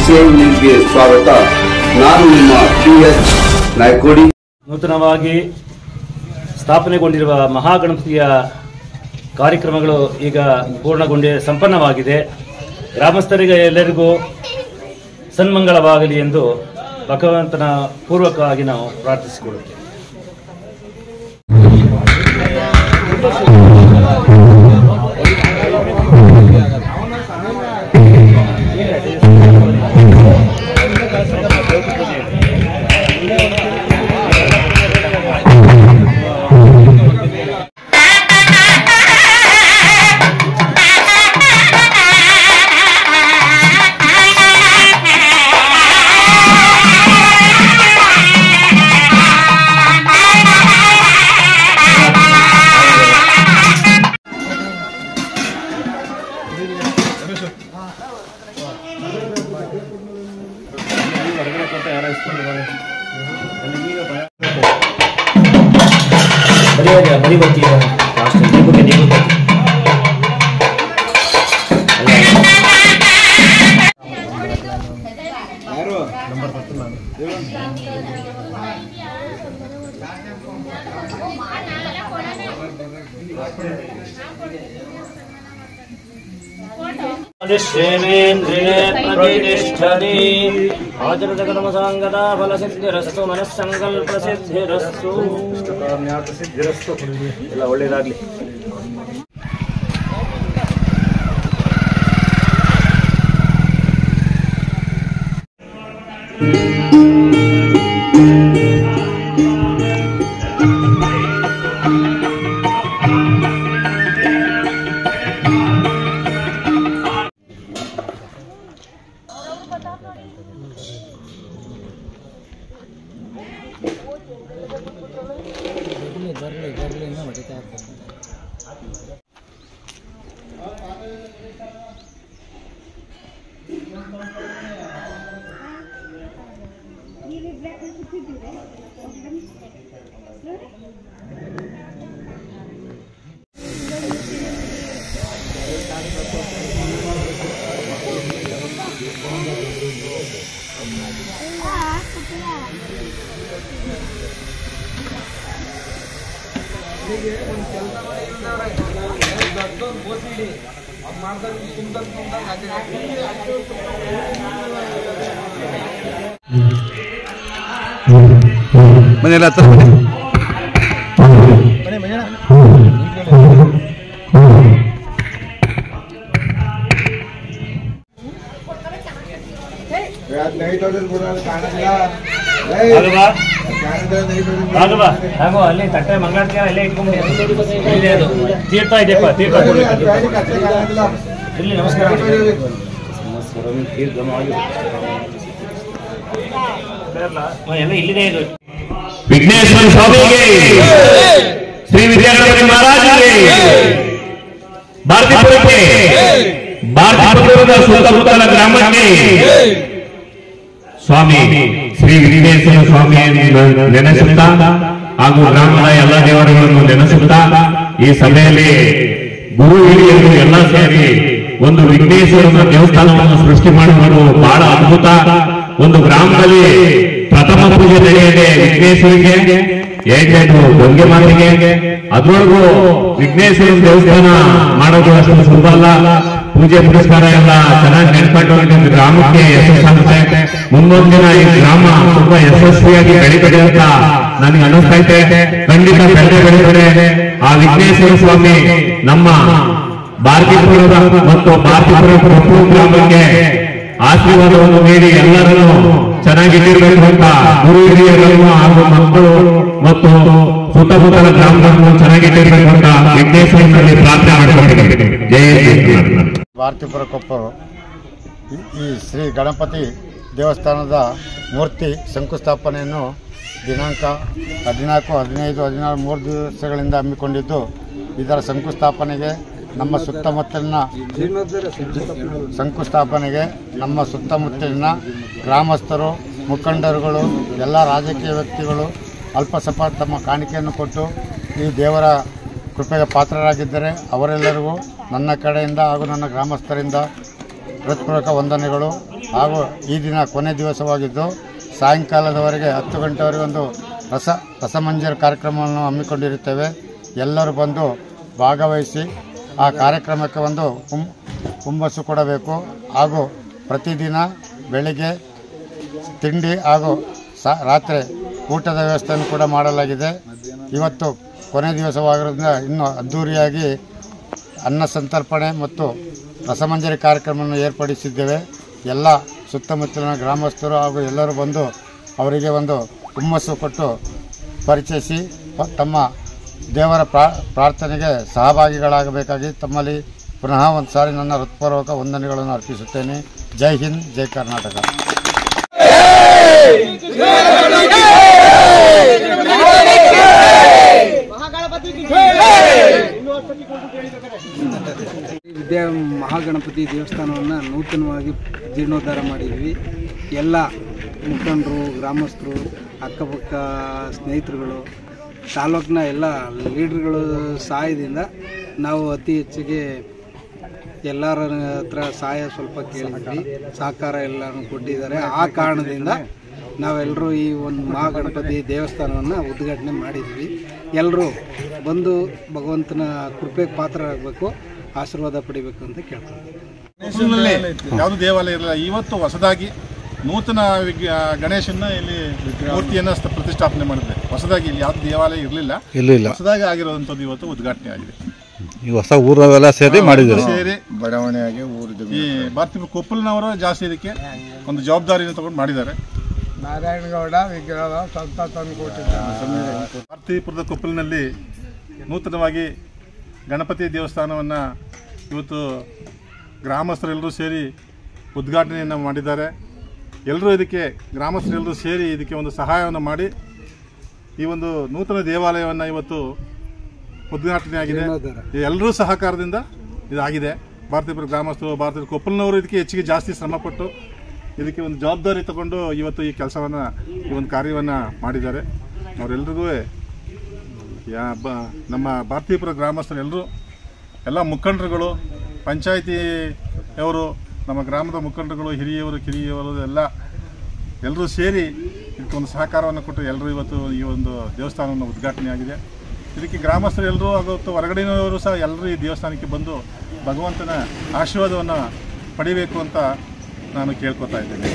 KCN ನ್ಯೂಸ್ಗೆ ಸ್ವಾಗತ. ನಾನು ನಿಮ್ಮ PS ನಾಯ್ಕೋಡಿ. ನೂತನವಾಗಿ ಸ್ಥಾಪನೆಗೊಂಡಿರುವ ಮಹಾಗಣಪತಿಯ ಕಾರ್ಯಕ್ರಮಗಳು ಈಗ ಪೂರ್ಣಗೊಂಡು ಸಂಪನ್ನವಾಗಿದೆ. ಗ್ರಾಮಸ್ಥರಿಗೆ ಎಲ್ಲರಿಗೂ ಸನ್ಮಂಗಳವಾಗಲಿ ಎಂದು ಭಗವಂತನ ಪೂರ್ವಕವಾಗಿ ನಾವು ಪ್ರಾರ್ಥಿಸಿಕೊಳ್ಳುತ್ತೇವೆ. बड़ी बच्ची है लास्ट नींबू के नंबर 13 श्रेवेन्द्रिये प्रतिष्ठति आचरतकर्मसाङ्गता फलसिद्धिरस्तु मनस्सङ्कल्पसिद्धिरस्तु सिद्धिरस्तु ಎಲ್ಲ ಒಳ್ಳೆಯದಾಗಲಿ. ಮನೆಯಲ್ಲ ಅಲ್ಲಿ ತಟ್ಟೆ ಮಂಗಳಾರತಿ ಎಲ್ಲ ಇಟ್ಕೊಂಡು ತೀರ್ಥ ಇದೆಯಪ್ಪ, ತೀರ್ಥ ಇಲ್ಲಿ ನಮಸ್ಕಾರ. ಎಲ್ಲ ಇಲ್ಲಿದೆ ಇದು. ವಿಘ್ನೇಶ್ವರ ಸ್ವಾಮಿಗೆ, ಶ್ರೀ ವಿದ್ಯಾಗಣಪತಿ ಮಹಾರಾಜರಿಗೆ, ಭಾರತೀಪುರಕ್ಕೆ, ಭಾರತೀಪುರದ ಸುತ್ತಮುತ್ತಲ ಗ್ರಾಮಕ್ಕೆ ಸ್ವಾಮಿ ಶ್ರೀ ವಿಘ್ನೇಶ್ವರ ಸ್ವಾಮಿಯನ್ನು ನೆನೆಸುತ್ತಾ ಹಾಗೂ ಗ್ರಾಮದ ಎಲ್ಲ ದೇವರುಗಳನ್ನು ನೆನೆಸುತ್ತಾ ಈ ಸಭೆಯಲ್ಲಿ ಗುರು ಹಿರಿಯರು ಎಲ್ಲ ಸೇರಿ ಒಂದು ವಿಘ್ನೇಶ್ವರನ ದೇವಸ್ಥಾನವನ್ನು ಸೃಷ್ಟಿ ಮಾಡುವುದು ಬಹಳ ಅದ್ಭುತ. ಒಂದು ಗ್ರಾಮದಲ್ಲಿ ಪ್ರಥಮ ಪೂಜೆ ನಡೆಯದೆ ವಿಘ್ನೇಶ್ವರಿಗೆ ಹೇಗೆ ಗಂಗೆ ಮಾತಿಗೆ ಅದ್ರೊಳಗೂ ವಿಘ್ನೇಶ್ವರ ದೇವಸ್ಥಾನ ಮಾಡೋದು ಅಷ್ಟು ಸುಲಭ ಅಲ್ಲ. ಪೂಜೆ ಪುರಸ್ಕಾರ ಎಲ್ಲ ಚೆನ್ನಾಗಿ ನೆನ್ಕೊಂಡು ಗ್ರಾಮಕ್ಕೆ ಯಶಸ್ಸಾಗುತ್ತೆ. ಮುಂದೊಂದು ದಿನ ಈ ಗ್ರಾಮ ತುಂಬಾ ಯಶಸ್ವಿಯಾಗಿ ಬೆಳೀತದೆ ಅಂತ ನನಗೆ ಅನಿಸ್ತಾ ಇದೆ. ಖಂಡಿತ ಬೆಳೀತದೆ. ಆ ವಿಘ್ನೇಶ್ವರ ಸ್ವಾಮಿ ನಮ್ಮ ಭಾರತೀಪುರದ ಮತ್ತು ಭಾರತೀಪುರ ಕೊಪ್ಪು ಗ್ರಾಮಕ್ಕೆ ಆಶೀರ್ವಾದವನ್ನು ನೀಡಿ ಎಲ್ಲರನ್ನು ಚೆನ್ನಾಗಿಟ್ಟಿರಬೇಕು ಅಂತ ಗುರು ಹಿರಿಯರನ್ನು ಹಾಗೂ ಮಕ್ಕಳು ಮತ್ತು ಸುತ್ತಮುತ್ತಲ ಗ್ರಾಮಗಳನ್ನು ಚೆನ್ನಾಗಿಟ್ಟಿರಬೇಕು ಅಂತ ವಿಘ್ನೇಶ್ವರನಲ್ಲಿ ಪ್ರಾರ್ಥನೆ ಮಾಡಿಕೊಂಡಿದ್ದೇವೆ. ಜಯ ಶ್ರೀ. ಭಾರತೀಪುರ ಕೊಪ್ಪರು ಈ ಶ್ರೀ ಗಣಪತಿ ದೇವಸ್ಥಾನದ ಮೂರ್ತಿ ಶಂಕುಸ್ಥಾಪನೆಯನ್ನು ದಿನಾಂಕ 14, 15, 16, 3 ದಿವಸಗಳಿಂದ ಹಮ್ಮಿಕೊಂಡಿದ್ದು, ಇದರ ಶಂಕುಸ್ಥಾಪನೆಗೆ ನಮ್ಮ ಸುತ್ತಮುತ್ತಲಿನ ಗ್ರಾಮಸ್ಥರು, ಮುಖಂಡರುಗಳು, ಎಲ್ಲ ರಾಜಕೀಯ ವ್ಯಕ್ತಿಗಳು ಅಲ್ಪಸ್ವಲ್ಪ ತಮ್ಮ ಕಾಣಿಕೆಯನ್ನು ಕೊಟ್ಟು ಈ ದೇವರ ಕೃಪೆಗೆ ಪಾತ್ರರಾಗಿದ್ದರೆ ಅವರೆಲ್ಲರಿಗೂ ನನ್ನ ಕಡೆಯಿಂದ ಹಾಗೂ ನನ್ನ ಗ್ರಾಮಸ್ಥರಿಂದ ಹೃತ್ಪೂರ್ವಕ ವಂದನೆಗಳು. ಹಾಗೂ ಈ ದಿನ ಕೊನೆ ದಿವಸವಾಗಿದ್ದು ಸಾಯಂಕಾಲದವರೆಗೆ 10 ಗಂಟೆವರೆಗೆ ಒಂದು ರಸಮಂಜರಿ ಕಾರ್ಯಕ್ರಮವನ್ನು ಹಮ್ಮಿಕೊಂಡಿರುತ್ತೇವೆ. ಎಲ್ಲರೂ ಬಂದು ಭಾಗವಹಿಸಿ ಆ ಕಾರ್ಯಕ್ರಮಕ್ಕೆ ಒಂದು ಹುಮ್ಮಸ್ಸು ಕೊಡಬೇಕು. ಹಾಗೂ ಪ್ರತಿದಿನ ಬೆಳಿಗ್ಗೆ ತಿಂಡಿ ಹಾಗೂ ರಾತ್ರಿ ಊಟದ ವ್ಯವಸ್ಥೆಯನ್ನು ಕೂಡ ಮಾಡಲಾಗಿದೆ. ಇವತ್ತು ಕೊನೆ ದಿವಸವಾಗಿರೋದ್ರಿಂದ ಇನ್ನೂ ಅದ್ಧೂರಿಯಾಗಿ ಅನ್ನ ಸಂತರ್ಪಣೆ ಮತ್ತು ರಸಮಂಜರಿ ಕಾರ್ಯಕ್ರಮವನ್ನು ಏರ್ಪಡಿಸಿದ್ದೇವೆ. ಎಲ್ಲ ಸುತ್ತಮುತ್ತಲಿನ ಗ್ರಾಮಸ್ಥರು ಹಾಗೂ ಎಲ್ಲರೂ ಬಂದು ಅವರಿಗೆ ಒಂದು ಹುಮ್ಮಸ್ಸು ಕೊಟ್ಟು ಪರಿಚಯಿಸಿ ತಮ್ಮ ದೇವರ ಪ್ರಾರ್ಥನೆಗೆ ಸಹಭಾಗಿಗಳಾಗಬೇಕಾಗಿ ತಮ್ಮಲ್ಲಿ ಪುನಃ ಒಂದು ಸಾರಿ ನನ್ನ ಹೃತ್ಪೂರ್ವಕ ವಂದನೆಗಳನ್ನು ಅರ್ಪಿಸುತ್ತೇನೆ. ಜೈ ಹಿಂದ್, ಜೈ ಕರ್ನಾಟಕ. ಮಹಾಗಣಪತಿ ದೇವಸ್ಥಾನವನ್ನು ನೂತನವಾಗಿ ಜೀರ್ಣೋದ್ಧಾರ ಮಾಡಿದ್ವಿ. ಎಲ್ಲ ಮುಖಂಡರು, ಗ್ರಾಮಸ್ಥರು, ಅಕ್ಕಪಕ್ಕ ಸ್ನೇಹಿತರುಗಳು, ತಾಲೂಕಿನ ಎಲ್ಲ ಲೀಡರ್ಗಳು ಸಹಾಯದಿಂದ ನಾವು ಅತಿ ಹೆಚ್ಚಿಗೆ ಎಲ್ಲರ ಹತ್ರ ಸಹಾಯ ಸ್ವಲ್ಪ ಕೇಳಿದ್ವಿ. ಸಹಕಾರ ಎಲ್ಲರೂ ಕೊಟ್ಟಿದ್ದಾರೆ. ಆ ಕಾರಣದಿಂದ ನಾವೆಲ್ಲರೂ ಈ ಒಂದು ಮಹಾಗಣಪತಿ ದೇವಸ್ಥಾನವನ್ನು ಉದ್ಘಾಟನೆ ಮಾಡಿದ್ವಿ. ಎಲ್ಲರೂ ಬಂದು ಭಗವಂತನ ಕೃಪೆಗೆ ಪಾತ್ರರಾಗಬೇಕು, ಆಶೀರ್ವಾದ ಪಡಿಬೇಕು ಅಂತ ಕೇಳ್ತೀವಿ. ಯಾವುದು ದೇವಾಲಯ ಇರಲಿಲ್ಲ. ಇವತ್ತು ಹೊಸದಾಗಿ ನೂತನ ಗಣೇಶನ ಇಲ್ಲಿ ಮೂರ್ತಿಯನ್ನು ಪ್ರತಿಷ್ಠಾಪನೆ ಮಾಡಿದೆ. ಹೊಸದಾಗಿ ಇಲ್ಲಿ ಯಾವ್ದು ದೇವಾಲಯ ಇರಲಿಲ್ಲ. ಹೊಸದಾಗಿ ಆಗಿರೋದಂಥದ್ದು ಇವತ್ತು ಉದ್ಘಾಟನೆ ಆಗಿದೆ. ಈ ಹೊಸ ಊರವೆಲ್ಲ ಸೇರಿ ಮಾಡಿದ್ರು. ಸೇರಿ ಬಡಾವಣೆಯಾಗಿ ಈ ಭಾರತೀಯ ಕೊಪ್ಪಲ್ನವರು ಜಾಸ್ತಿ ಇದಕ್ಕೆ ಒಂದು ಜವಾಬ್ದಾರಿಯನ್ನು ತಗೊಂಡು ಮಾಡಿದ್ದಾರೆ. ನಾರಾಯಣಗೌಡ ವಿಗ್ರಹ ಸ್ವಲ್ಪ ತಂದು ಕೊಟ್ಟಿದ್ದಾರೆ. ಭಾರತೀಪುರದ ಕೊಪ್ಪಲಿನಲ್ಲಿ ನೂತನವಾಗಿ ಗಣಪತಿ ದೇವಸ್ಥಾನವನ್ನು ಇವತ್ತು ಗ್ರಾಮಸ್ಥರೆಲ್ಲರೂ ಸೇರಿ ಉದ್ಘಾಟನೆಯನ್ನು ಮಾಡಿದ್ದಾರೆ. ಎಲ್ಲರೂ ಇದಕ್ಕೆ ಗ್ರಾಮಸ್ಥರೆಲ್ಲರೂ ಸೇರಿ ಇದಕ್ಕೆ ಒಂದು ಸಹಾಯವನ್ನು ಮಾಡಿ ಈ ಒಂದು ನೂತನ ದೇವಾಲಯವನ್ನು ಇವತ್ತು ಉದ್ಘಾಟನೆ ಆಗಿದೆ. ಎಲ್ಲರೂ ಸಹಕಾರದಿಂದ ಇದಾಗಿದೆ. ಭಾರತೀಪುರ ಗ್ರಾಮಸ್ಥರು, ಭಾರತೀಯ ಕೊಪ್ಪಲ್ನವರು ಇದಕ್ಕೆ ಹೆಚ್ಚಿಗೆ ಜಾಸ್ತಿ ಶ್ರಮಪಟ್ಟು ಇದಕ್ಕೆ ಒಂದು ಜವಾಬ್ದಾರಿ ತಗೊಂಡು ಇವತ್ತು ಈ ಕೆಲಸವನ್ನು, ಈ ಒಂದು ಕಾರ್ಯವನ್ನು ಮಾಡಿದ್ದಾರೆ. ಅವರೆಲ್ರಿಗೂ ನಮ್ಮ ಭಾರತೀಪುರ ಗ್ರಾಮಸ್ಥರೆಲ್ಲರೂ, ಎಲ್ಲ ಮುಖಂಡರುಗಳು, ಪಂಚಾಯಿತಿಯವರು, ನಮ್ಮ ಗ್ರಾಮದ ಮುಖಂಡರುಗಳು, ಹಿರಿಯವರು, ಕಿರಿಯವರು ಎಲ್ಲರೂ ಸೇರಿ ಇದಕ್ಕೆ ಒಂದು ಸಹಕಾರವನ್ನು ಕೊಟ್ಟು ಎಲ್ಲರೂ ಇವತ್ತು ಈ ಒಂದು ದೇವಸ್ಥಾನವನ್ನು ಉದ್ಘಾಟನೆ ಆಗಿದೆ. ಇದಕ್ಕೆ ಗ್ರಾಮಸ್ಥರು ಎಲ್ಲರೂ ಹಾಗೂ ಹೊರಗಡೆಯವರು ಸಹ ಎಲ್ಲರೂ ಈ ದೇವಸ್ಥಾನಕ್ಕೆ ಬಂದು ಭಗವಂತನ ಆಶೀರ್ವಾದವನ್ನು ಪಡಿಬೇಕು ಅಂತ ನಾನು ಕೇಳ್ಕೊತಾ ಇದ್ದೇನೆ.